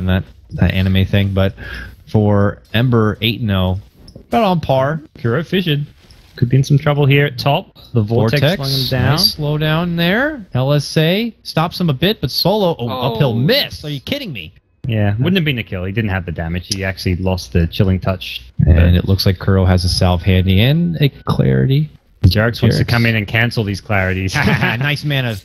forgotten that anime thing. But for Ember 8-0, about on par. Kuro Fission could be in some trouble here at top. The Vortex slowing him down. Nice slow down there. LSA stops him a bit, but Solo, uphill miss. Are you kidding me? Yeah, wouldn't have been a kill. He didn't have the damage. He actually lost the chilling touch. And it looks like Kuro has a salve handy and a clarity. JuNGz wants to come in and cancel these clarities. Nice mana.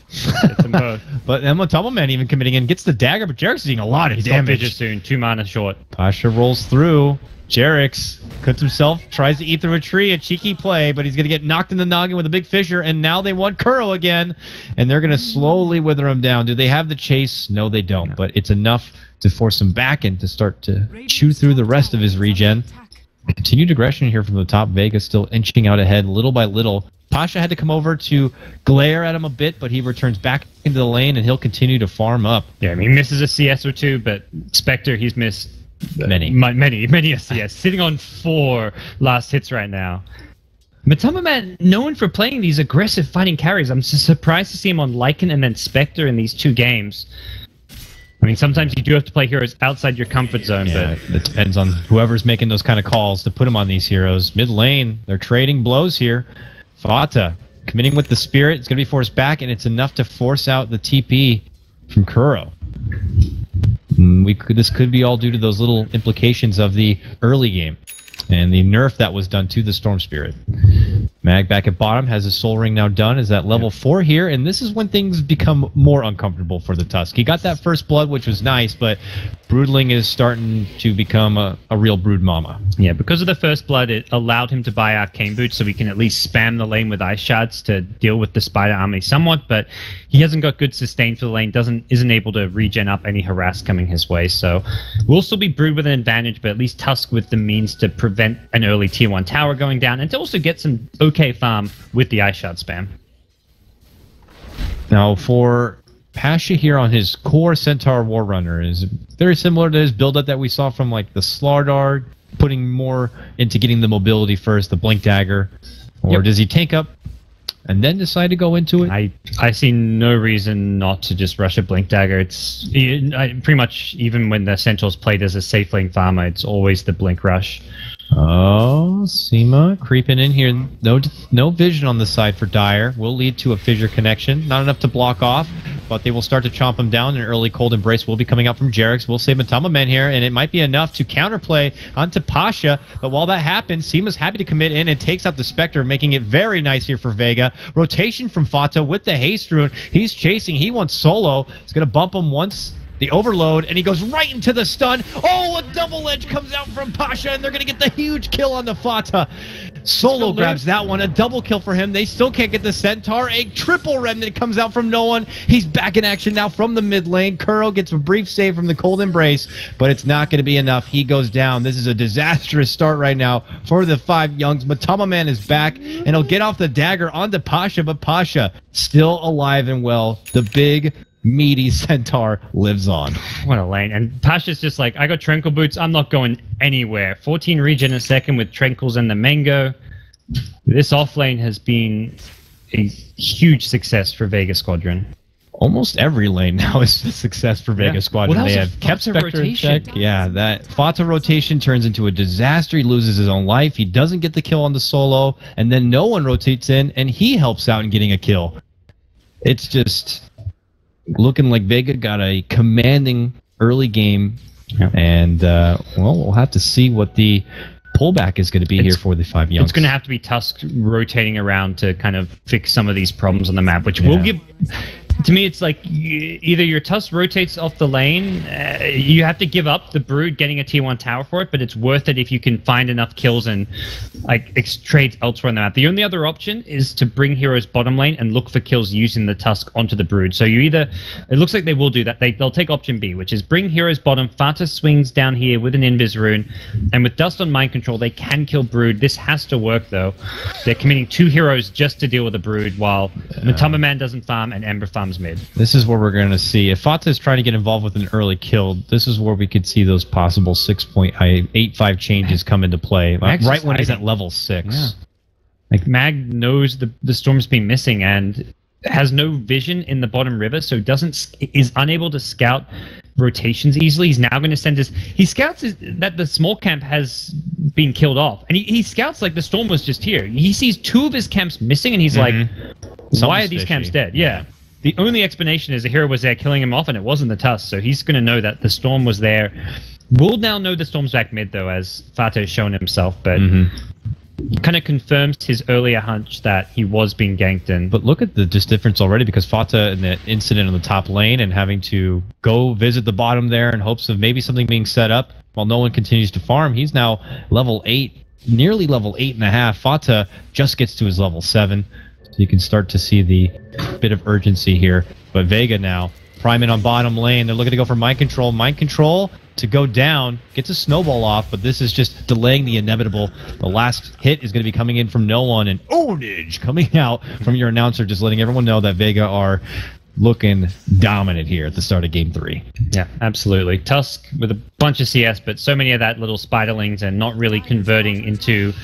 Get them both. But then Tumbleman even committing in gets the dagger, but JuNGz is doing a lot of damage. He's soon. 2 mana short. Pasha rolls through. JuNGz cuts himself, tries to eat through a tree, a cheeky play, but he's going to get knocked in the noggin with a big fissure, and now they want Kuro again, and they're going to slowly wither him down. Do they have the chase? No, they don't, but it's enough to force him back and to start to chew through the rest of his regen. Continued aggression here from the top. Vega still inching out ahead little by little. Pasha had to come over to glare at him a bit, but he returns back into the lane, and he'll continue to farm up. Yeah, I mean, he misses a CS or 2, but Spectre, he's missed many a CS. Sitting on 4 last hits right now. Matamaman, known for playing these aggressive fighting carries. I'm surprised to see him on Lycan and then Spectre in these 2 games. I mean, sometimes you do have to play heroes outside your comfort zone, but it depends on whoever's making those kind of calls to put him on these heroes. Mid lane, they're trading blows here. Fata committing with the spirit. It's going to be forced back, and it's enough to force out the TP from Kuro. This could be all due to those little implications of the early game and the nerf that was done to the Storm Spirit. Mag back at bottom has his Soul Ring now done, is at level 4 here, and this is when things become more uncomfortable for the Tusk. He got that first blood, which was nice, but Broodling is starting to become a real brood mama. Yeah, because of the first blood, it allowed him to buy Arcane Boots so he can at least spam the lane with Ice Shards to deal with the Spider Army somewhat, but he hasn't got good sustain for the lane, isn't able to regen up any harass coming his way, so we'll still be Brood with an advantage, but at least Tusk with the means to prevent an early tier 1 tower going down, and to also get some okay farm with the Ice Shard spam. Now for Pasha here on his core Centaur Warrunner is very similar to his build-up that we saw from like the Slardar, putting more into getting the mobility first, the Blink Dagger, or does he tank up and then decide to go into it? I see no reason not to just rush a Blink Dagger. It's pretty much, even when the Centaur's played as a safe lane farmer, it's always the Blink Rush. Oh, Seema creeping in here. No vision on the side for Dire. Will lead to a fissure connection. Not enough to block off, but they will start to chomp him down. An early cold embrace will be coming out from JuNGz. We'll save Matamaman here, and it might be enough to counterplay onto Pasha. But while that happens, Seema's happy to commit in and takes out the Spectre, making it very nice here for Vega. Rotation from Fata with the Haste Rune. He's chasing. He wants solo. He's going to bump him once. The overload, and he goes right into the stun. Oh, a double edge comes out from Pasha, and they're going to get the huge kill on the Fata. Solo grabs that one, a double kill for him. They still can't get the Centaur. A triple remnant comes out from no one. He's back in action now from the mid lane. Kuro gets a brief save from the cold embrace, but it's not going to be enough. He goes down. This is a disastrous start right now for the 5JuNGz. Matamaman is back, and he'll get off the dagger onto Pasha, but Pasha still alive and well. The big meaty Centaur lives on. What a lane. And Pasha's just like, I got Tranquil Boots, I'm not going anywhere. 14 regen a second with Tranquils and the Mango. This offlane has been a huge success for Vega Squadron. Almost every lane now is a success for Vega Squadron. They have kept Spectre in check. Yeah, that Fata rotation turns into a disaster. He loses his own life. He doesn't get the kill on the solo, and then no one rotates in, and he helps out in getting a kill. It's just looking like Vega got a commanding early game, and well, we'll have to see what the pullback is going to be here for the 5JuNGz. It's going to have to be Tusk rotating around to kind of fix some of these problems on the map, which will give... To me, it's like either your Tusk rotates off the lane, you have to give up the Brood getting a tier 1 tower for it, but it's worth it if you can find enough kills and like trades elsewhere on the map. The only other option is to bring heroes bottom lane and look for kills using the Tusk onto the Brood. So you either, it looks like they will do that. They'll take option B, which is bring heroes bottom, Fata swings down here with an Invis Rune, and with Dust on Mind Control, they can kill Brood. This has to work though. They're committing 2 heroes just to deal with the Brood, while Matamaman doesn't farm and Ember farms mid. This is where we're going to see, if Fata is trying to get involved with an early kill, this is where we could see those possible 6.85 changes come into play, right when he's at level 6. Yeah. Like Mag knows the storm's been missing and has no vision in the bottom river, so is unable to scout rotations easily. He's now going to send his... He scouts that the small camp has been killed off. And he scouts like the storm was just here. He sees 2 of his camps missing, and he's like, why are these camps dead? Yeah. The only explanation is the hero was there killing him off, and it wasn't the Tusk, so he's going to know that the storm was there. We'll now know the storm's back mid, though, as Fata has shown himself, but kind of confirms his earlier hunch that he was being ganked in. But look at the just difference already, because Fata in the incident on the top lane and having to go visit the bottom there in hopes of maybe something being set up while no one continues to farm. He's now level 8, nearly level 8.5. Fata just gets to his level 7. So you can start to see the bit of urgency here. But Vega now priming on bottom lane. They're looking to go for mind control. Mind control to go down, gets a snowball off, but this is just delaying the inevitable. The last hit is going to be coming in from no one, and ownage coming out from your announcer, just letting everyone know that Vega are looking dominant here at the start of game 3. Yeah, absolutely. Tusk with a bunch of CS, but so many of that little spiderlings and not really converting into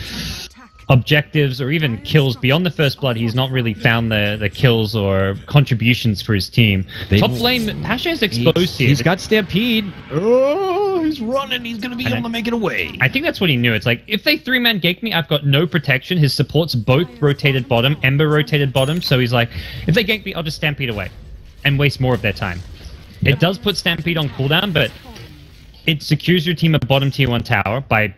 objectives or even kills beyond the first blood. He's not really found the kills or contributions for his team. Top lane, Pasha is exposed here. He's got Stampede. Oh, he's running. He's going to be able to make it away. I think that's what he knew. It's like, if they 3-man gank me, I've got no protection. His supports both rotated bottom. Ember rotated bottom. So he's like, if they gank me, I'll just Stampede away and waste more of their time. It does put Stampede on cooldown, but it secures your team a bottom tier 1 tower by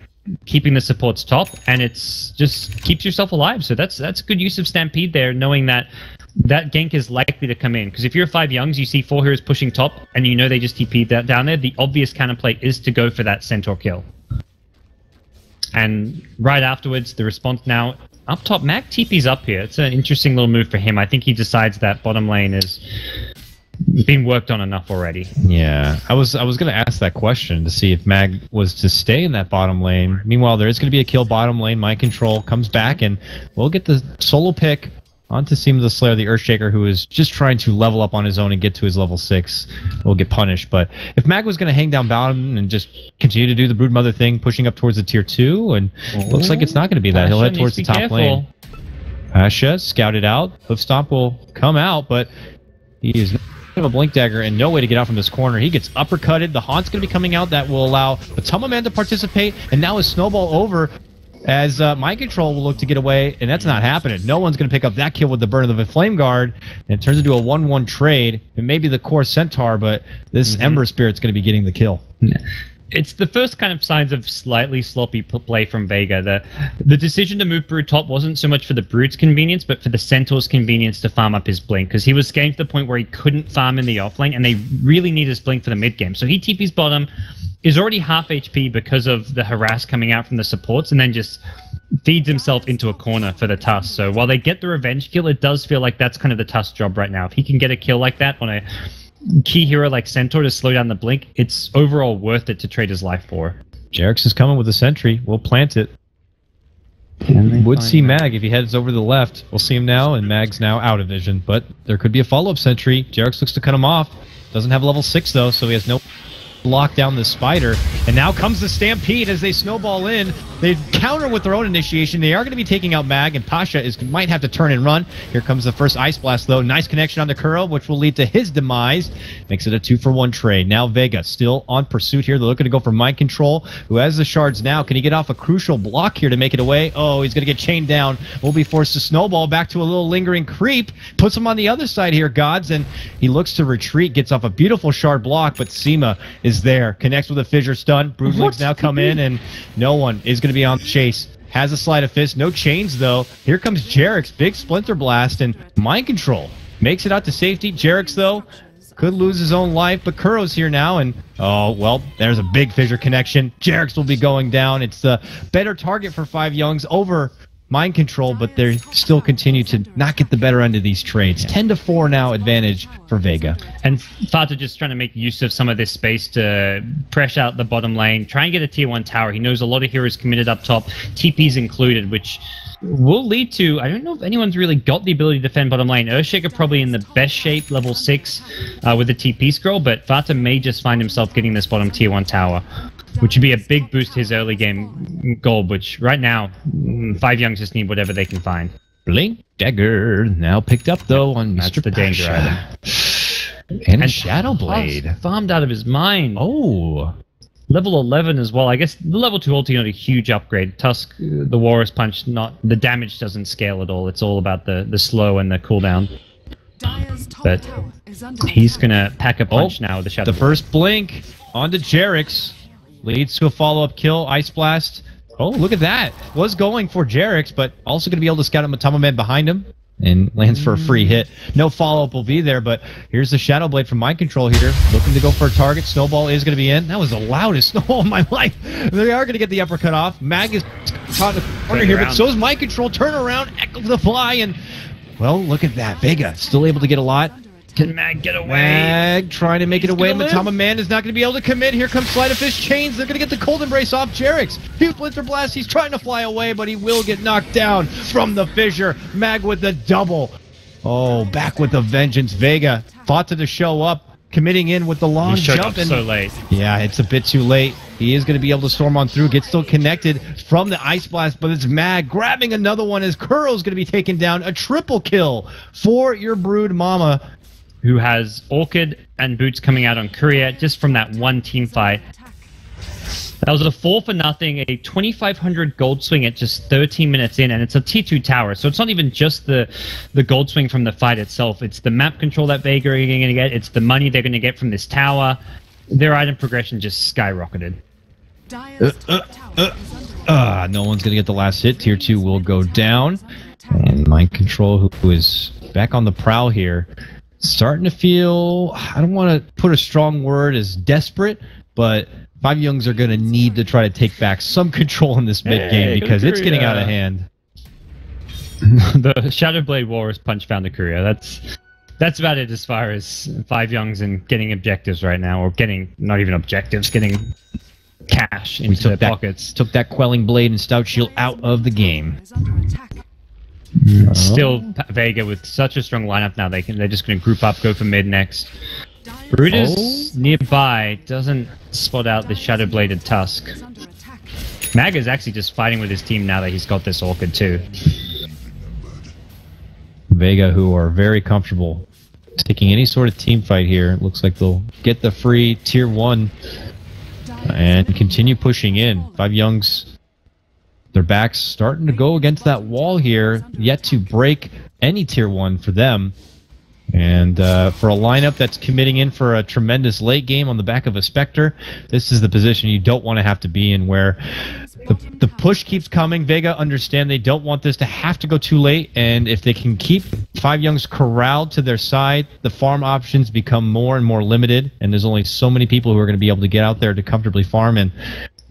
keeping the supports top, and it's just keeps yourself alive. So that's good use of Stampede there, knowing that that gank is likely to come in. Because if you're 5JuNGz, you see 4 heroes pushing top, and you know they just TP that down there, the obvious counterplay is to go for that Centaur kill. And right afterwards, the response now up top, Mac TP's up here. It's an interesting little move for him. I think he decides that bottom lane is been worked on enough already. Yeah, I was going to ask that question to see if Mag was to stay in that bottom lane. Meanwhile, there is going to be a kill bottom lane. Mind control comes back, and we'll get the solo pick onto Seema the Slayer, the Earthshaker, who is just trying to level up on his own and get to his level 6. Will get punished. But if Mag was going to hang down bottom and just continue to do the Broodmother thing, pushing up towards the tier 2, and looks like it's not going to be that. He'll head towards the top lane. Pasha scouted out. Hoofstomp will come out, but he is a blink dagger and no way to get out from this corner. He gets uppercutted. The Haunt's going to be coming out. That will allow the Tummelman to participate, and now is Snowball over as Mind Control will look to get away, and that's not happening. No one's going to pick up that kill with the burn of the Flame Guard, and it turns into a 1-1 trade. It may be the core Centaur, but this Ember Spirit's going to be getting the kill. It's the first kind of signs of slightly sloppy play from Vega. The decision to move Brood top wasn't so much for the Brood's convenience, but for the Centaur's convenience to farm up his Blink, because he was getting to the point where he couldn't farm in the offlane, and they really need his Blink for the mid game. So he TP's bottom, is already half HP because of the harass coming out from the supports, and then just feeds himself into a corner for the Tusk. So while they get the revenge kill, it does feel like that's kind of the Tusk's job right now. If he can get a kill like that on a key hero like Centaur to slow down the Blink, it's overall worth it to trade his life for. Jerix is coming with a sentry. We'll plant it. Would see Mag if he heads over to the left. We'll see him now, and Mag's now out of vision. But there could be a follow-up sentry. Jerix looks to cut him off. Doesn't have level 6, though, so he has no lock down the spider. And now comes the Stampede as they snowball in. They counter with their own initiation. They are going to be taking out Mag, and Pasha might have to turn and run. Here comes the first Ice Blast, though. Nice connection on the Kuro, which will lead to his demise. Makes it a 2-for-1 trade. Now Vega still on pursuit here. They're looking to go for Mind Control, who has the shards now. Can he get off a crucial block here to make it away? Oh, he's going to get chained down. Will be forced to snowball back to a little lingering creep. Puts him on the other side here, Gods, and he looks to retreat. Gets off a beautiful shard block, but Seema is there. Connects with a fissure stun. Broodlings now come in, and no one is going to be on the chase. Has a sleight of fist. No chains, though. Here comes Jerix. Big Splinter Blast, and Mind Control makes it out to safety. Jerix, though, could lose his own life, but Kuro's here now, and oh, well, there's a big fissure connection. Jerix will be going down. It's the better target for 5JuNGz over Mind Control, but they still continue to not get the better end of these trades. 10-4 now advantage for Vega. And Fata just trying to make use of some of this space to press out the bottom lane, try and get a tier 1 tower. He knows a lot of heroes committed up top, TP's included, which will lead to, I don't know if anyone's really got the ability to defend bottom lane. Earthshaker probably in the best shape, level 6, with the TP scroll, but Fata may just find himself getting this bottom tier 1 tower, which would be a big boost to his early game gold, which right now, 5JuNGz just need whatever they can find. Blink Dagger now picked up, though, on That's Mr. the danger item. And Shadow Blade. Farmed out of his mind. Oh. Level 11 as well. I guess the level 2 ulti not a huge upgrade. Tusk, the Walrus Punch, the damage doesn't scale at all. It's all about the slow and the cooldown. But he's going to pack a punch now with the Shadow Blade. First blink onto Jerix leads to a follow-up kill. Ice Blast. Oh, look at that. Was going for Jerix, but also going to be able to scout a Matama Man behind him. And lands for a free hit. No follow-up will be there, but here's the Shadow Blade from Mind Control here. Looking to go for a target. Snowball is going to be in. That was the loudest snowball of my life. They are going to get the uppercut off. Mag is caught in the corner here, but so is Mind Control. Turn around, Echo the Fly, and, well, look at that. Vega still able to get a lot. Can Mag get away? Mag trying to make it away. Matama Man is not going to be able to commit. Here comes Sleight of Fist Chains. They're going to get the Cold Embrace off Jerix. Huge Splinter Blast. He's trying to fly away, but he will get knocked down from the fissure. Mag with the double. Oh, back with the vengeance. Vega fought to show up, committing in with the long jump. And so late. Yeah, it's a bit too late. He is going to be able to storm on through, get still connected from the Ice Blast, but it's Mag grabbing another one as Kuro's going to be taken down. A triple kill for your Brood Mama, who has Orchid and Boots coming out on Courier just from that one team fight. That was a 4-0, a 2,500 gold swing at just 13 minutes in, and it's a T2 tower, so it's not even just the gold swing from the fight itself. It's the map control that Vega are going to get, it's the money they're going to get from this tower. Their item progression just skyrocketed. No one's going to get the last hit. Tier 2 will go down. And Mind Control, who is back on the prowl here, starting to feel, I don't want to put a strong word as desperate, but 5JuNGz are going to need to try to take back some control in this mid game because it's getting out of hand. The Shadow Blade Walrus Punch found the Courier. That's about it as far as 5JuNGz and getting objectives right now, or getting, not even objectives, getting cash into their pockets. Took that Quelling Blade and Stout Shield out of the game. Still Vega with such a strong lineup now, they're just going to group up, go for mid next. Brutus nearby doesn't spot out the Shadow Bladed Tusk. Mag is actually just fighting with his team now that he's got this Orchid too. Vega, who are very comfortable taking any sort of team fight here. Looks like they'll get the free tier 1 and continue pushing in. 5JuNGz, their backs starting to go against that wall here, yet to break any tier 1 for them. And for a lineup that's committing in for a tremendous late game on the back of a Spectre, this is the position you don't want to have to be in, where the push keeps coming. Vega understand they don't want this to have to go too late, and if they can keep 5JuNGz corralled to their side, the farm options become more and more limited, and there's only so many people who are going to be able to get out there to comfortably farm, and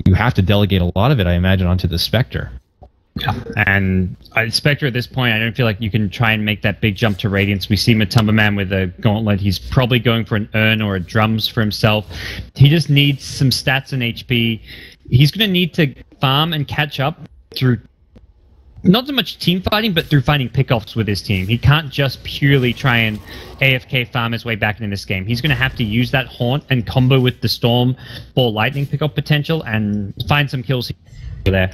you have to delegate a lot of it, I imagine, onto the Spectre. Yeah, and Spectre at this point, I don't feel like you can try and make that big jump to Radiance. We see Matama Man with a Gauntlet. He's probably going for an Urn or a Drums for himself. He just needs some stats and HP. He's going to need to farm and catch up through not so much team fighting, but through finding pickoffs with his team. He can't just purely try and AFK farm his way back in this game. He's going to have to use that Haunt and combo with the Storm for lightning pickoff potential and find some kills there.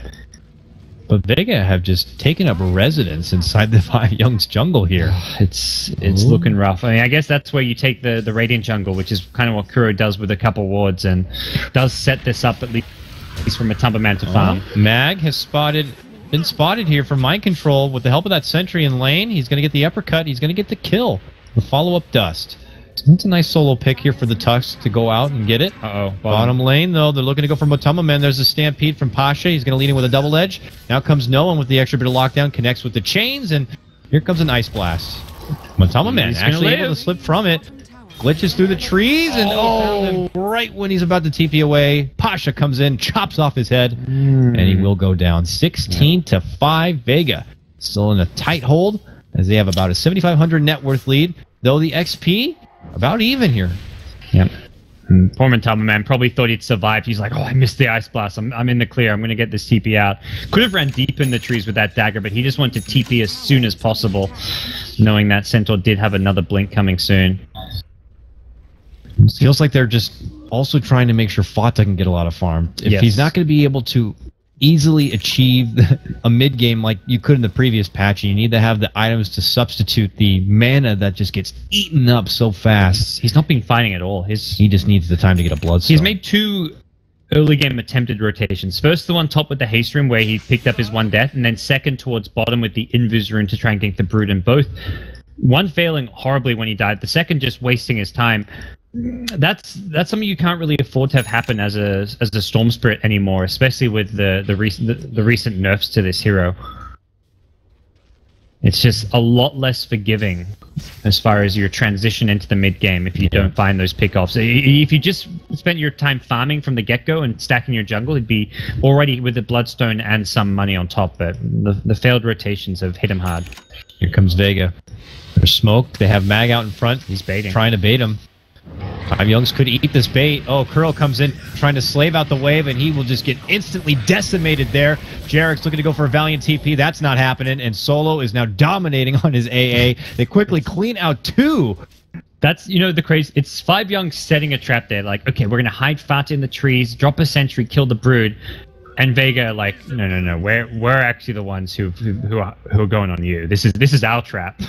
But Vega have just taken up residence inside the 5JuNGz jungle here. It's looking rough. I mean, I guess that's where you take the Radiant jungle, which is kind of what Kuro does with a couple wards, and does set this up at least for Matama Man to farm. Mag has been spotted here for Mind Control with the help of that sentry in lane. He's going to get the uppercut. He's going to get the kill. The follow-up dust. It's a nice solo pick here for the Tusk to go out and get it. Bottom lane, though, they're looking to go for Matama Man. There's a Stampede from Pasha. He's going to lead in with a double edge. Now comes Noah with the extra bit of lockdown, connects with the chains, and here comes an Ice Blast. Matama Man actually able to slip from it. Glitches through the trees, and right when he's about to TP away, Pasha comes in, chops off his head, and he will go down. 16-5 Vega. Still in a tight hold, as they have about a 7,500 net worth lead, though the XP about even here. Yep. Poor Matama Man probably thought he'd survived. He's like, oh, I missed the Ice Blast. I'm in the clear. I'm going to get this TP out. Could have ran deep in the trees with that dagger, but he just wanted to TP as soon as possible, knowing that Centaur did have another blink coming soon. It feels like they're just also trying to make sure Fata can get a lot of farm. If he's not going to be able to easily achieve a mid game like you could in the previous patch. You need to have the items to substitute the mana that just gets eaten up so fast. He's not been fighting at all. He just needs the time to get a bloodstone. He's made 2 early game attempted rotations. First, the one top with the haste rune where he picked up his 1 death, and then second towards bottom with the invis rune to try and gank the brood, and both one failing horribly when he died, the second just wasting his time. That's something you can't really afford to have happen as a Storm Spirit anymore, especially with the recent nerfs to this hero. It's just a lot less forgiving as far as your transition into the mid game if you don't find those pickoffs. If you just spent your time farming from the get-go and stacking your jungle, he'd be already with the bloodstone and some money on top. But the failed rotations have hit him hard. Here comes Vega. There's smoke. They have Mag out in front. He's baiting. Trying to bait him. 5JuNGz could eat this bait. Oh, Curl comes in trying to slave out the wave, and he will just get instantly decimated there. JuNGz looking to go for a Valiant TP. That's not happening, and Solo is now dominating on his AA. They quickly clean out 2. That's, the crazy. It's 5JuNGz setting a trap there. Like, okay, we're going to hide Fata in the trees, drop a sentry, kill the brood. And Vega, like, no. We're actually the ones who are going on you. This is our trap.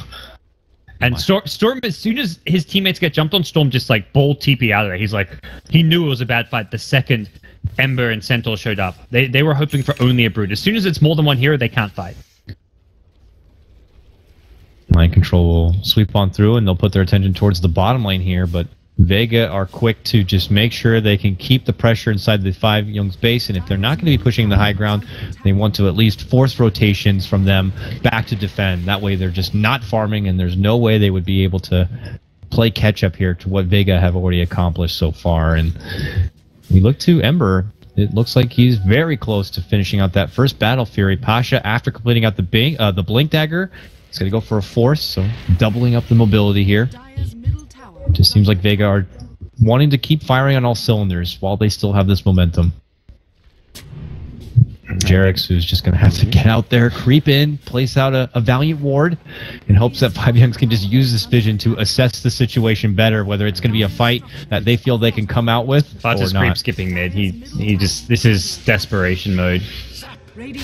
And Storm, as soon as his teammates get jumped on, Storm just like ball TP out of there. He's like, he knew it was a bad fight the second Ember and Centaur showed up. They were hoping for only a brood. As soon as it's more than one hero, they can't fight. Mind Control will sweep on through, and they'll put their attention towards the bottom lane here, but Vega are quick to just make sure they can keep the pressure inside the 5JuNGz base, and if they're not going to be pushing the high ground, they want to at least force rotations from them back to defend. That way they're just not farming, and there's no way they would be able to play catch-up here to what Vega have already accomplished so far. And we look to Ember. It looks like he's very close to finishing out that first Battle Fury. Pasha, after completing out the Blink Dagger, he's going to go for a Force, so doubling up the mobility here. Just seems like Vega are wanting to keep firing on all cylinders while they still have this momentum. JuNGz, who's just going to have to get out there, creep in, place out a Valiant Ward, in hopes that 5JuNGz can just use this vision to assess the situation better, whether it's going to be a fight that they feel they can come out with or not. Creep skipping mid. This is desperation mode. Looks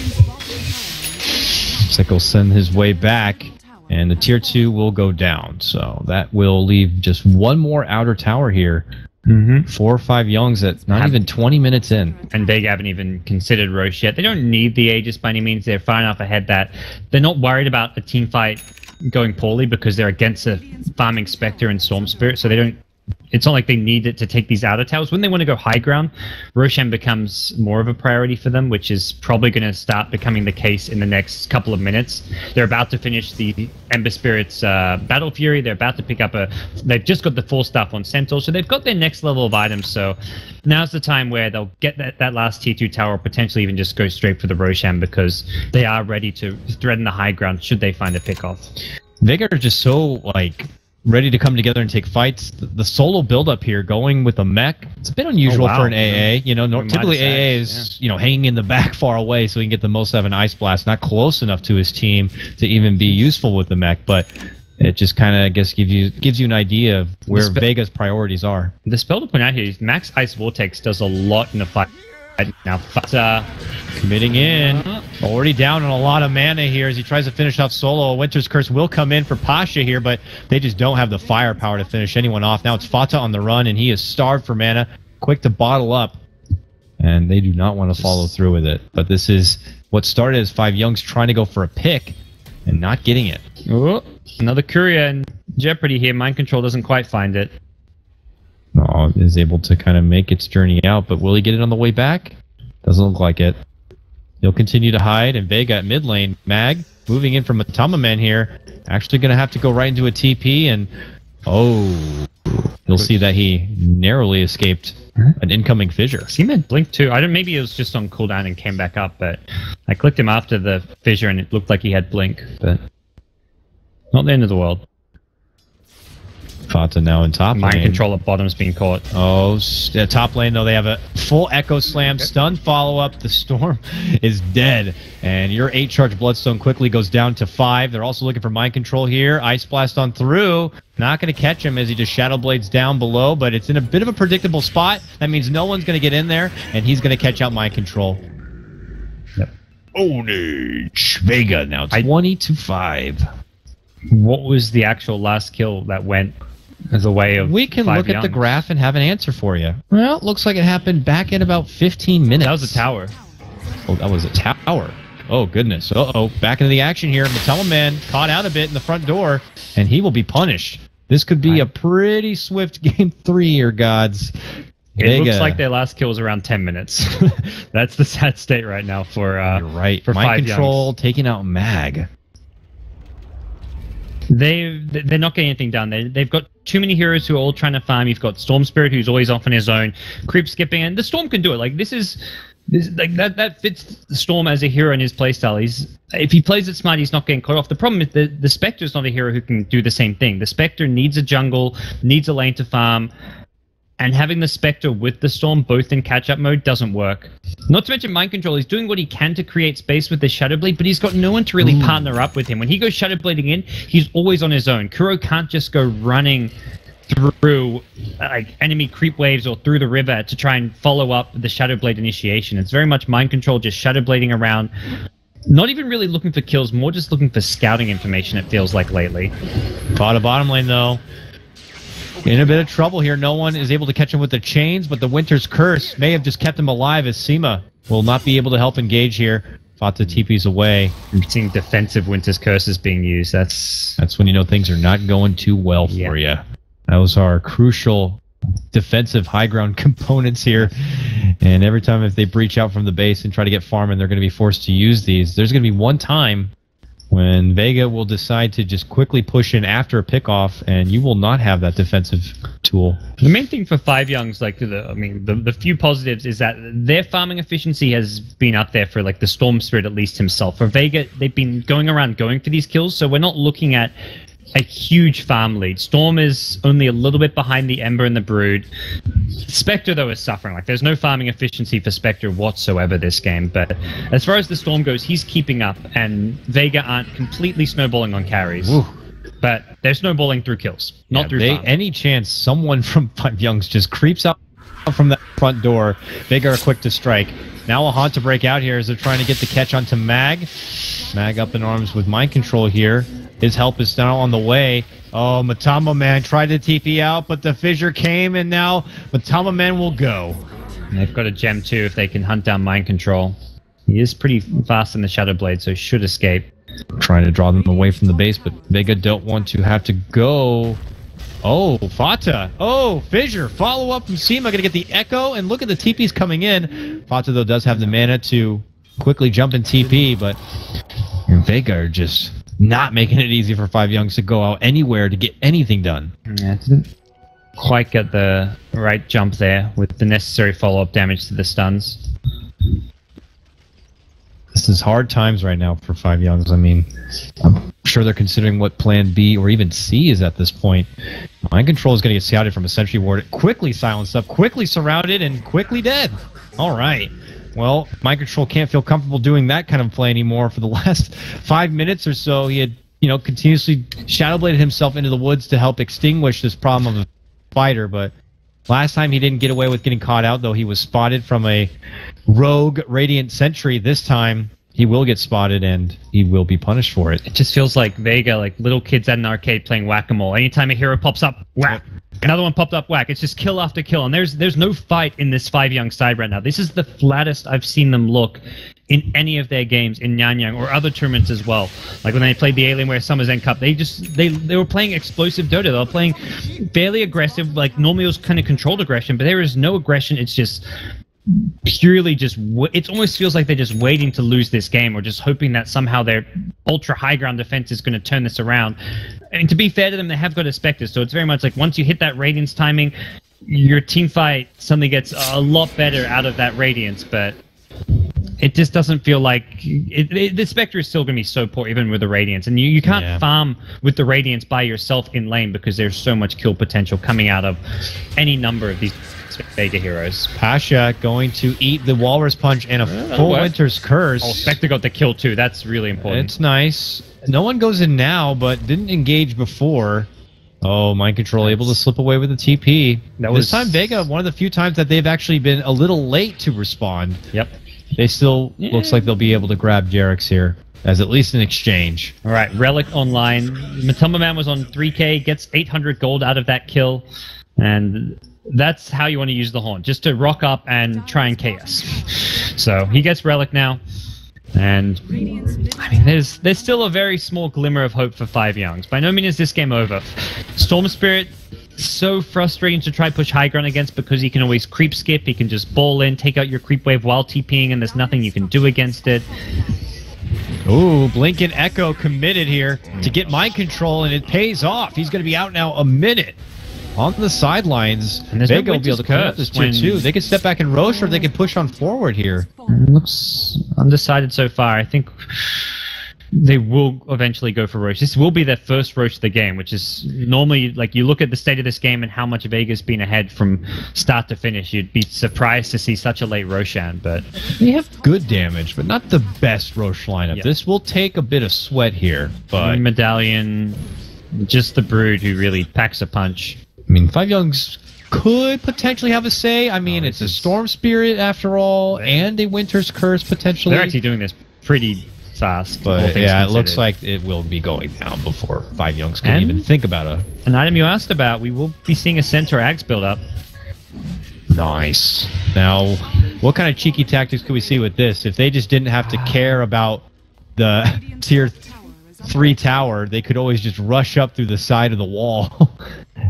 like he'll send his way back. And the tier 2 will go down, so that will leave just one more outer tower here. 4 or 5JuNGz at not even 20 minutes in. And Vega haven't even considered Roche yet. They don't need the Aegis by any means. They're far enough ahead that they're not worried about a team fight going poorly because they're against a farming Spectre and Storm Spirit, so they don't. It's not like they need it to take these outer towers. When they want to go high ground, Roshan becomes more of a priority for them, which is probably going to start becoming the case in the next couple of minutes. They're about to finish the Ember Spirit's Battle Fury. They're about to pick up they've just got the full stuff on Centaur, so they've got their next level of items. So now's the time where they'll get that last tier 2 tower, or potentially even just go straight for the Roshan, because they are ready to threaten the high ground should they find a pick-off. Vega are just so, like, ready to come together and take fights. The solo build-up here, going with a mech, it's a bit unusual for an AA. Typically AA is, hanging in the back far away so he can get the most out of an Ice Blast, not close enough to his team to even be useful with the mech, but it just kind of, I guess, gives you an idea of where Vega's priorities are. The spell to point out here is Max Ice Vortex does a lot in the fight. Now Fata committing in, already down on a lot of mana here as he tries to finish off Solo. A Winter's Curse will come in for Pasha here, but they just don't have the firepower to finish anyone off. Now it's Fata on the run, and he is starved for mana, quick to bottle up, and they do not want to follow through with it. But this is what started as 5JuNGz trying to go for a pick and not getting it. Oh, another Courier in jeopardy here. Mind Control doesn't quite find it. Is able to kind of make its journey out, but will he get it on the way back? Doesn't look like it. He'll continue to hide, and Vega at mid lane. Mag moving in from Matama Man here, actually going to have to go right into a TP, and you'll see that he narrowly escaped an incoming fissure. See him at Blink too. Maybe it was just on cooldown and came back up, but I clicked him after the fissure and it looked like he had Blink, but not the end of the world. Fata now in top lane. Mind Control at bottom's being caught. Top lane though, they have a full Echo Slam, stun follow-up. The Storm is dead, and your 8-charge Bloodstone quickly goes down to 5. They're also looking for Mind Control here. Ice Blast on through. Not going to catch him as he just Shadow Blades down below, but it's in a bit of a predictable spot. That means no one's going to get in there, and he's going to catch out Mind Control. ownage. Vega now 20-5. What was the actual last kill that went as a way of... We can look at the graph and have an answer for you. Well, it looks like it happened back in about 15 minutes. That was a tower. Oh, that was a tower. Oh, goodness. Uh-oh. Back into the action here. Mattel Man caught out a bit in the front door, and he will be punished. This could be a pretty swift game 3 here, gods. It looks like their last kill was around 10 minutes. That's the sad state right now for You're right. For Mind Control 5JuNGz. taking out Mag. They're not getting anything done. They've got too many heroes who are all trying to farm. You've got Storm Spirit, who's always off on his own, creep skipping, and the Storm can do it. Like that fits the Storm as a hero in his playstyle. If he plays it smart, he's not getting caught off. The problem is the Spectre's not a hero who can do the same thing. The Spectre needs a jungle, needs a lane to farm, and having the Spectre with the Storm both in catch-up mode doesn't work. Not to mention Mind Control. He's doing what he can to create space with the Shadow Blade, but he's got no one to really partner up with him. When he goes Shadow Blading in, he's always on his own. Kuro can't just go running through like enemy creep waves or through the river to try and follow up the Shadow Blade initiation. It's very much Mind Control, just Shadow Blading around. Not even really looking for kills, more just looking for scouting information, it feels like lately. Caught a bottom lane, though. In a bit of trouble here. No one is able to catch him with the chains, but the Winter's Curse may have just kept him alive as Seema will not be able to help engage here. Fata TP's away. I'm seeing defensive Winter's Curses being used. That's when you know things are not going too well for you. Those are crucial defensive high ground components here. And every time if they breach out from the base and try to get farming, they're going to be forced to use these. There's going to be one time when Vega will decide to just quickly push in after a pickoff, and you will not have that defensive tool. The main thing for 5JuNGz, like the few positives, is that their farming efficiency has been up there for like the Storm Spirit at least himself. For Vega, they've been going around going for these kills, so we're not looking at a huge farm lead. Storm is only a little bit behind the Ember and the Brood. Spectre, though, is suffering. Like, there's no farming efficiency for Spectre whatsoever this game. But as far as the Storm goes, he's keeping up, and Vega aren't completely snowballing on carries. Ooh. But they're snowballing through kills, not through farm. Any chance someone from 5JuNGz just creeps out from that front door, Vega are quick to strike. Now a haunt to break out here as they're trying to get the catch onto Mag. Mag up in arms with Mind Control here. His help is now on the way. Oh, Matama Man tried to TP out, but the fissure came, and now Matama Man will go. And they've got a gem too if they can hunt down Mind Control. He is pretty fast in the Shadow Blade, so he should escape. Trying to draw them away from the base, but Vega don't want to have to go. Oh, Fata. Oh, fissure. Follow up from Seema. Going to get the echo, and look at the TPs coming in. Fata, though, does have the mana to quickly jump in TP, but Vega are just not making it easy for 5JuNGz to go out anywhere to get anything done. Yeah, didn't quite get the right jump there with the necessary follow-up damage to the stuns. This is hard times right now for 5JuNGz. I mean, I'm sure they're considering what plan B or even C is at this point. Mind Control is going to get scouted from a Sentry Ward, quickly silenced up, quickly surrounded, and quickly dead. All right. Well, Mind Control can't feel comfortable doing that kind of play anymore. For the last 5 minutes or so, he had, continuously Shadowbladed himself into the woods to help extinguish this problem of a fighter, but last time he didn't get away with getting caught out, though he was spotted from a rogue Radiant Sentry. This time, he will get spotted, and he will be punished for it. It just feels like Vega, like little kids at an arcade playing whack-a-mole. Anytime a hero pops up, whack. Another one popped up, whack. It's just kill after kill, and there's no fight in this 5JuNGz side right now. This is the flattest I've seen them look in any of their games in Nanyang or other tournaments as well. Like when they played the Alienware Summer's End Cup, they were playing explosive Dota. They were playing fairly aggressive. Like normally it was kind of controlled aggression, but there is no aggression. It's just purely just it almost feels like they're just waiting to lose this game or just hoping that somehow their ultra high ground defense is going to turn this around. And to be fair to them, they have got a Spectre, so it's very much like once you hit that Radiance timing, your team fight suddenly gets a lot better out of that Radiance, but it just doesn't feel like the Spectre is still going to be so poor even with the Radiance, and you can't farm with the Radiance by yourself in lane because there's so much kill potential coming out of any number of these Vega heroes. Pasha going to eat the Walrus Punch and a full Winter's Curse. Oh, Spectre got the kill too. That's really important. It's nice. No one goes in now, but didn't engage before. Oh, Mind Control able to slip away with the TP. This time Vega, one of the few times that they've actually been a little late to respond. Yep. they still looks like they'll be able to grab Jerax here as at least an exchange. All right, Relic online. Matumba Man was on 3K, gets 800 gold out of that kill, and that's how you want to use the Haunt, just to rock up and try and KS. So he gets Relic now, and I mean, there's still a very small glimmer of hope for 5JuNGz. By no means is this game over. Storm Spirit, so frustrating to try push high ground against because he can always creep skip, he can just ball in, take out your creep wave while TPing, and there's nothing you can do against it. Ooh, Blink and Echo committed here to get mind control, and it pays off. He's going to be out now a minute on the sidelines. And there's Vega will be able to clear up this tier 2. They can step back and roach, or they can push on forward here. Looks undecided so far. I think they will eventually go for Roche. This will be their first Roche of the game, which is normally, like, you look at the state of this game and how much Vega's been ahead from start to finish, you'd be surprised to see such a late Roshan, but they have good damage, but not the best Roche lineup. Yep. This will take a bit of sweat here, but Medallion, just the Brood who really packs a punch. I mean, 5JuNGz could potentially have a say. I mean, it's a Storm Spirit after all, and a Winter's Curse potentially. They're actually doing this pretty fast. But yeah, it looks like it will be going down before 5JuNGz can even think about an item you asked about. We will be seeing a Centaur Axe build up. Nice. Now, what kind of cheeky tactics could we see with this? If they just didn't have to care about the tier 3 tower, they could always just rush up through the side of the wall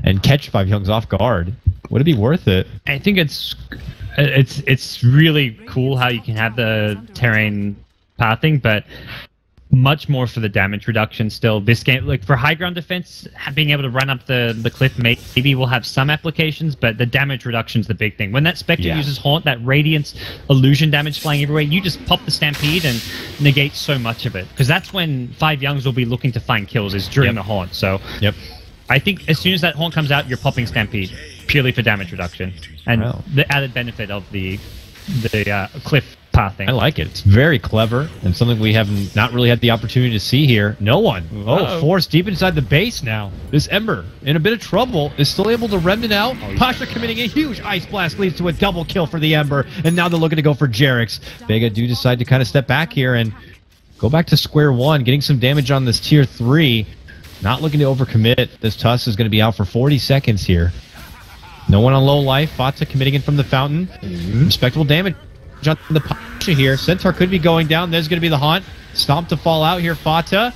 and catch 5JuNGz off guard. Would it be worth it? I think it's really cool how you can have the terrain pathing, but much more for the damage reduction still. This game, like for high ground defense, being able to run up the cliff maybe will have some applications, but the damage reduction is the big thing. When that Spectre uses Haunt, that Radiance illusion damage flying everywhere, you just pop the Stampede and negate so much of it. Because that's when 5JuNGz will be looking to find kills, is during the Haunt. So I think as soon as that Haunt comes out, you're popping Stampede purely for damage reduction and the added benefit of the cliff pathing. I like it. It's very clever and something we have not really had the opportunity to see here. No one. Oh, Force deep inside the base now. This Ember, in a bit of trouble, is still able to remnant out. Pasha committing a huge Ice Blast leads to a double kill for the Ember, and now they're looking to go for Jerax. Vega do decide to kind of step back here and go back to square one, getting some damage on this tier 3. Not looking to overcommit. This Tusk is going to be out for 40 seconds here. No one on low life. Fata committing it from the fountain. Respectable damage on the Pasha here. Centaur could be going down. There's going to be the Haunt. Stomp to fall out here. Fata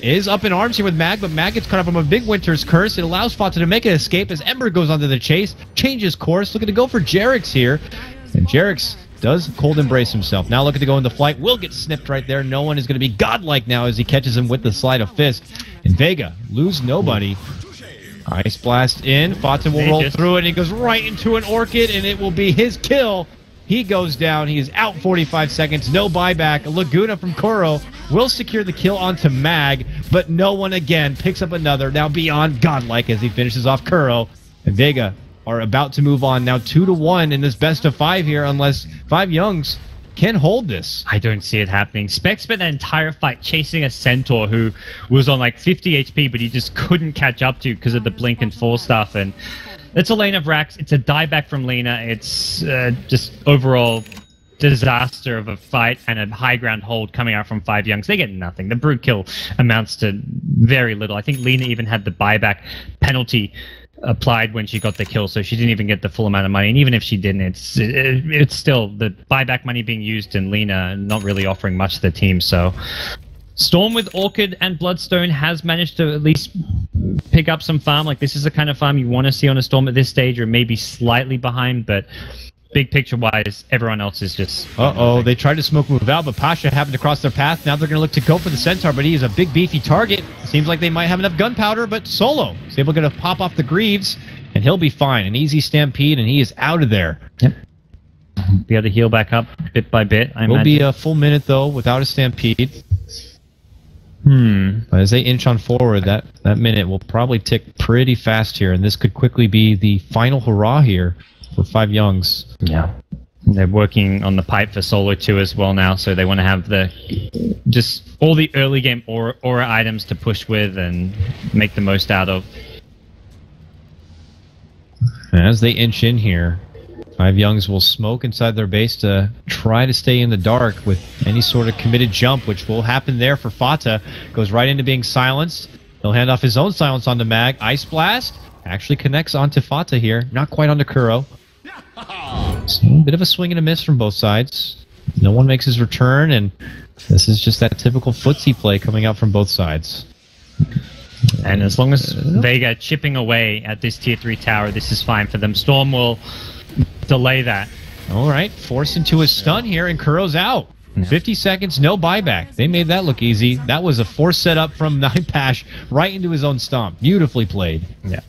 is up in arms here with Mag, but Mag gets caught up from a big Winter's Curse. It allows Fata to make an escape as Ember goes onto the chase. Changes course. Looking to go for Jerax here. And Jerax does cold embrace himself. Now looking to go into flight. Will get snipped right there. No one is going to be godlike now as he catches him with the Slide of Fist. And Vega lose nobody. Ice Blast in. Fata will roll through it, and he goes right into an Orchid, and it will be his kill. He goes down. He is out 45 seconds. No buyback. Laguna from Kuro will secure the kill onto Mag, but no one again picks up another. Now beyond godlike as he finishes off Kuro. And Vega are about to move on now 2-1 in this best of 5 here, unless 5JuNGz can hold this. I don't see it happening. Spec spent that entire fight chasing a Centaur who was on like 50 HP, but he just couldn't catch up to because of the Blink and Fall stuff. And it's a lane of racks. It's a dieback from Lina. It's just overall disaster of a fight and a high ground hold coming out from 5JuNGz. They get nothing. The Brood kill amounts to very little. I think Lina even had the buyback penalty applied when she got the kill, so she didn't even get the full amount of money. And even if she didn't, it's still the buyback money being used in Lina, not really offering much to the team. So Storm with Orchid and Bloodstone has managed to at least pick up some farm. Like, this is the kind of farm you want to see on a Storm at this stage, or maybe slightly behind, but big picture wise, everyone else is just... They tried to smoke move out, but Pasha happened to cross their path. Now they're going to look to go for the Centaur, but he is a big beefy target. Seems like they might have enough gunpowder, but Solo is able to pop off the Greaves, and he'll be fine. An easy Stampede, and he is out of there. Yep. Be able to heal back up bit by bit, I imagine. Will be a full minute, though, without a Stampede. But as they inch on forward, that minute will probably tick pretty fast here, and this could quickly be the final hurrah here for 5JuNGz. Yeah. They're working on the pipe for Solo 2 as well now, so they want to have just all the early game aura items to push with and make the most out of. And as they inch in here, 5JuNGz will smoke inside their base to try to stay in the dark with any sort of committed jump, which will happen there for Fata. Goes right into being silenced. He'll hand off his own silence onto Mag. Ice Blast actually connects onto Fata here. Not quite onto Kuro. So a bit of a swing and a miss from both sides. No one makes his return, and this is just that typical footsie play coming out from both sides. And as long as Vega chipping away at this tier 3 tower, this is fine for them. Storm will delay that. All right, forced into a stun here, and Kuro's out. 50 seconds, no buyback. They made that look easy. That was a forced setup from 9Pash right into his own stomp. Beautifully played. Yeah.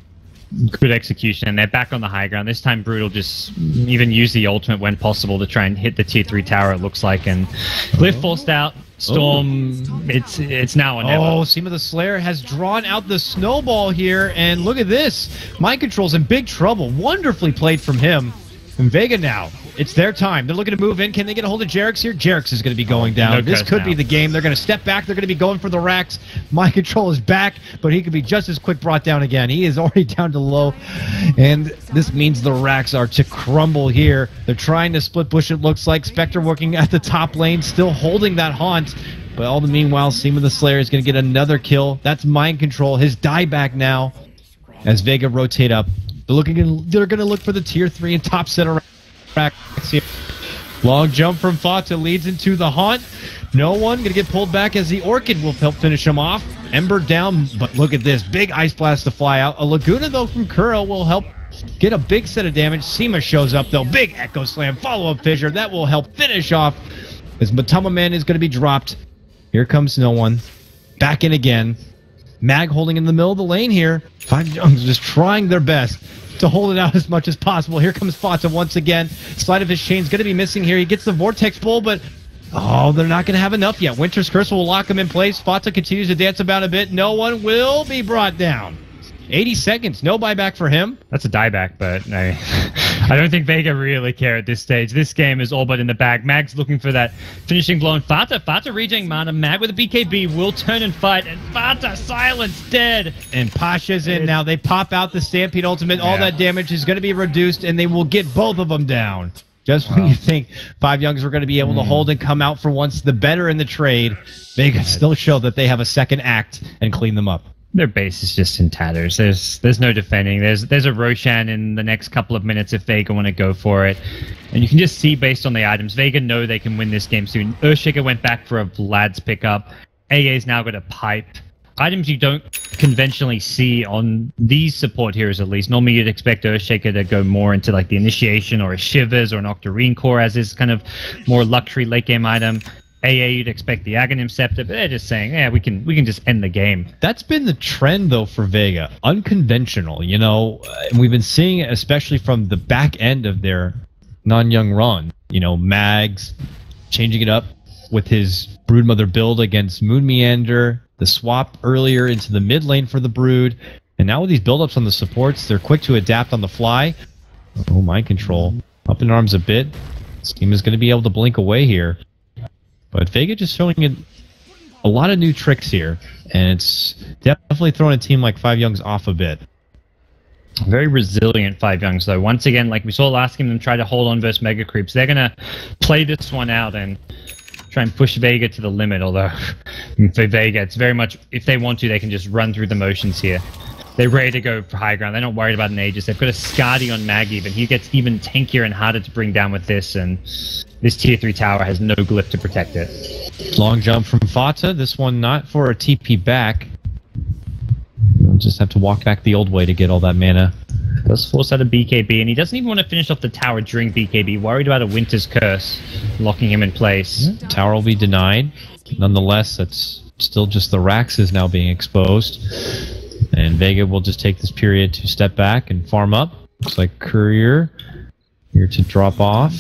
Good execution, and they're back on the high ground. This time Brutal just even use the ultimate when possible to try and hit the tier 3 tower, it looks like. And Glyph forced out. Storm, it's now or never. Oh, Seema the Slayer has drawn out the snowball here, and look at this. Mind Control's in big trouble. Wonderfully played from him. And Vega now, it's their time. They're looking to move in. Can they get a hold of Jerix here? Jerix is going to be going down. No this could now. be the game. They're going to step back. They're going to be going for the racks. Mind Control is back, but he could be just as quick brought down again. He is already down to low, and this means the racks are to crumble here. They're trying to split push, it looks like. Spectre working at the top lane, still holding that haunt. But all the meanwhile, Seema the Slayer is going to get another kill. That's Mind Control. His dieback now as Vega rotate up. They're going to look for the tier 3 and top center racks here. Long jump from Fata leads into the haunt. No one going to get pulled back as the Orchid will help finish him off. Ember down, but look at this. Big Ice Blast to fly out. A Laguna, though, from Kuro will help get a big set of damage. Seema shows up, though. Big Echo Slam, follow-up fissure. That will help finish off as Matama Man is going to be dropped. Here comes no one. Back in again. Mag holding in the middle of the lane here. 5JuNGz just trying their best to hold it out as much as possible. Here comes Fata once again. Slide of his chain's going to be missing here. He gets the Vortex Pull, but oh, they're not going to have enough yet. Winter's Curse will lock him in place. Fata continues to dance about a bit. No one will be brought down. 80 seconds. No buyback for him. That's a dieback, but I don't think Vega really care at this stage. This game is all but in the bag. Mag's looking for that finishing blow. And Fata rejecting mana. Mag with a BKB will turn and fight. And Fata silenced, dead. And Pasha's in now. They pop out the Stampede Ultimate. All that damage is going to be reduced, and they will get both of them down. Just when you think 5JuNGz were going to be able to hold and come out for once the better in the trade, Vega still show that they have a second act and clean them up. Their base is just in tatters. There's no defending. There's a Roshan in the next couple of minutes if Vega want to go for it. And you can just see based on the items, Vega know they can win this game soon. Earthshaker went back for a Vlad's pickup. AA's now got a pipe. Items you don't conventionally see on these support heroes at least. Normally you'd expect Earthshaker to go more into like the Initiation or a Shivers or an Octarine Core as is kind of more luxury late game item. AA, you'd expect the Aghanim Scepter, but they're just saying, yeah, we can just end the game. That's been the trend, though, for Vega. Unconventional, you know. And we've been seeing it, especially from the back end of their Nanyang run. You know, Mags changing it up with his Broodmother build against Moon Meander, the swap earlier into the mid lane for the Brood, and now with these build-ups on the supports, they're quick to adapt on the fly. Oh, Mind Control. Up in arms a bit. This team is going to be able to blink away here. But Vega just showing a lot of new tricks here, and it's definitely throwing a team like 5JuNGz off a bit. Very resilient 5JuNGz, though. Once again, like we saw last game, them try to hold on versus Mega Creeps. They're going to play this one out and try and push Vega to the limit, although for Vega, it's very much, if they want to, they can just run through the motions here. They're ready to go for high ground. They're not worried about an Aegis. They've got a Skadi on Mag even. He gets even tankier and harder to bring down with this, and this tier 3 tower has no glyph to protect it. Long jump from Fata. This one not for a TP back. You'll just have to walk back the old way to get all that mana. Does force out a BKB, and he doesn't even want to finish off the tower during BKB. Worried about a Winter's Curse locking him in place. Tower will be denied. Nonetheless, that's still just the Raxes now being exposed. And Vega will just take this period to step back and farm up. Looks like Courier here to drop off.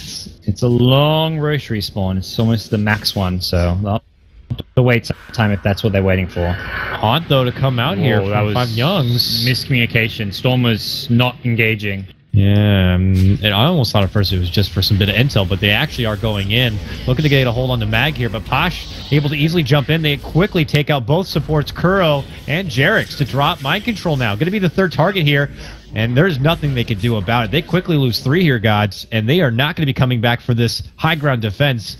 It's a long Roche respawn. It's almost the max one, so they'll have to wait some time if that's what they're waiting for. Haunt, though, to come out here from 5JuNGz. Miscommunication. Storm was not engaging. Yeah, and I almost thought at first it was just for some bit of intel, but they actually are going in. Looking to get a hold on to Mag here, but Posh able to easily jump in. They quickly take out both supports, Kuro and Jerix, to drop Mind Control now. Going to be the third target here. and there's nothing they can do about it. They quickly lose 3 here, gods, and they are not going to be coming back for this high ground defense.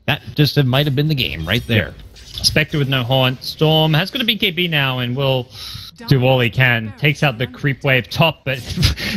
That just might have been the game right there. Spectre with no haunt. Storm has got a BKB now and will do all he can. Takes out the creep wave top, but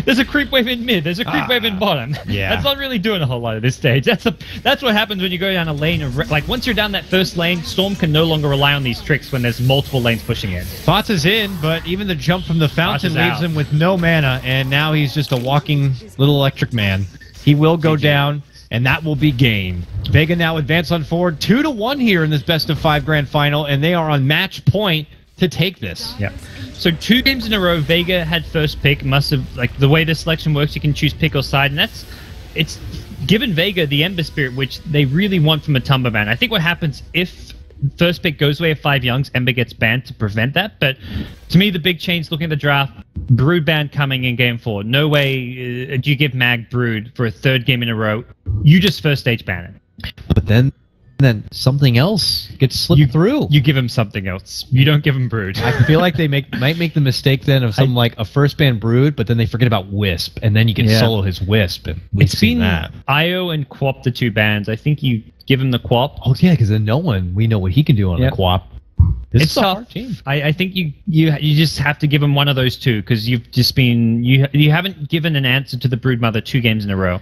there's a creep wave in mid. There's a creep wave in bottom. Yeah. That's not really doing a whole lot at this stage. That's what happens when you go down a lane. Like, once you're down that first lane, Storm can no longer rely on these tricks when there's multiple lanes pushing in. Thoughts is in, but even the jump from the fountain leaves him with no mana, and now he's just a walking little electric man. He will go down, and that will be game. Vega now advance on forward 2-1 here in this best of 5 grand final, and they are on match point to take this. Yeah. So 2 games in a row, Vega had first pick. Must have, like, the way the selection works, you can choose pick or side, and it's given Vega the Ember Spirit, which they really want from a Tumber ban. I think what happens if first pick goes away of 5JuNGz, Ember gets banned to prevent that. But to me, the big change looking at the draft, Brood ban coming in game 4. No way do you give Mag Brood for a 3rd game in a row. You just first stage ban it. But then something else gets slipped through. You give him something else. You don't give him Brood. I feel like they might make the mistake then of something like a first ban Brood, but then they forget about Wisp, and then you can solo his Wisp. And it's been that. IO and Quap, the 2 bans. I think you give him the Quap. Oh yeah, because then we know what he can do on the Quap. It's tough. I think you just have to give him one of those 2, because you've just been you haven't given an answer to the Broodmother 2 games in a row.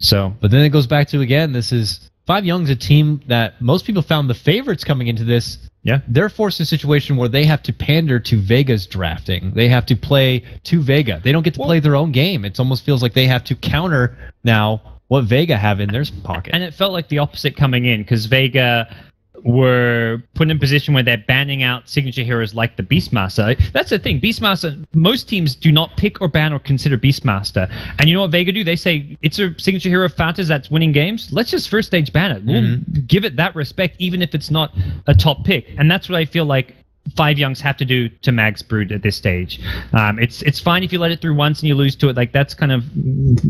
So, but then it goes back to, again, this is 5JuNGz, a team that most people found the favorites coming into this. Yeah. They're forced in a situation where they have to pander to Vega's drafting. They have to play to Vega. They don't get to play their own game. It almost feels like they have to counter now what Vega have in their pocket. And it felt like the opposite coming in, because Vega were put in a position where they're banning out signature heroes like the Beastmaster. That's the thing. Beastmaster, most teams do not pick or ban or consider Beastmaster. And you know what Vega do? They say, it's a signature hero of Fountas that's winning games. Let's just first stage ban it. We'll give it that respect, even if it's not a top pick. And that's what I feel like 5JuNGz have to do to Mag's Brood at this stage. It's fine if you let it through once and you lose to it. Like, that's kind of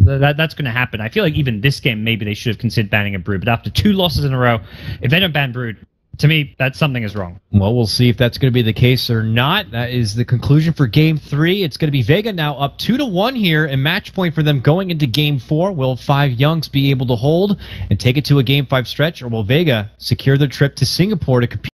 that's going to happen. I feel like even this game, maybe they should have considered banning a Brood. But after 2 losses in a row, if they don't ban Brood, to me, that something is wrong. Well, we'll see if that's going to be the case or not. That is the conclusion for Game 3. It's going to be Vega now up 2-1 here, and match point for them going into Game 4. Will 5JuNGz be able to hold and take it to a Game 5 stretch, or will Vega secure the trip to Singapore to compete?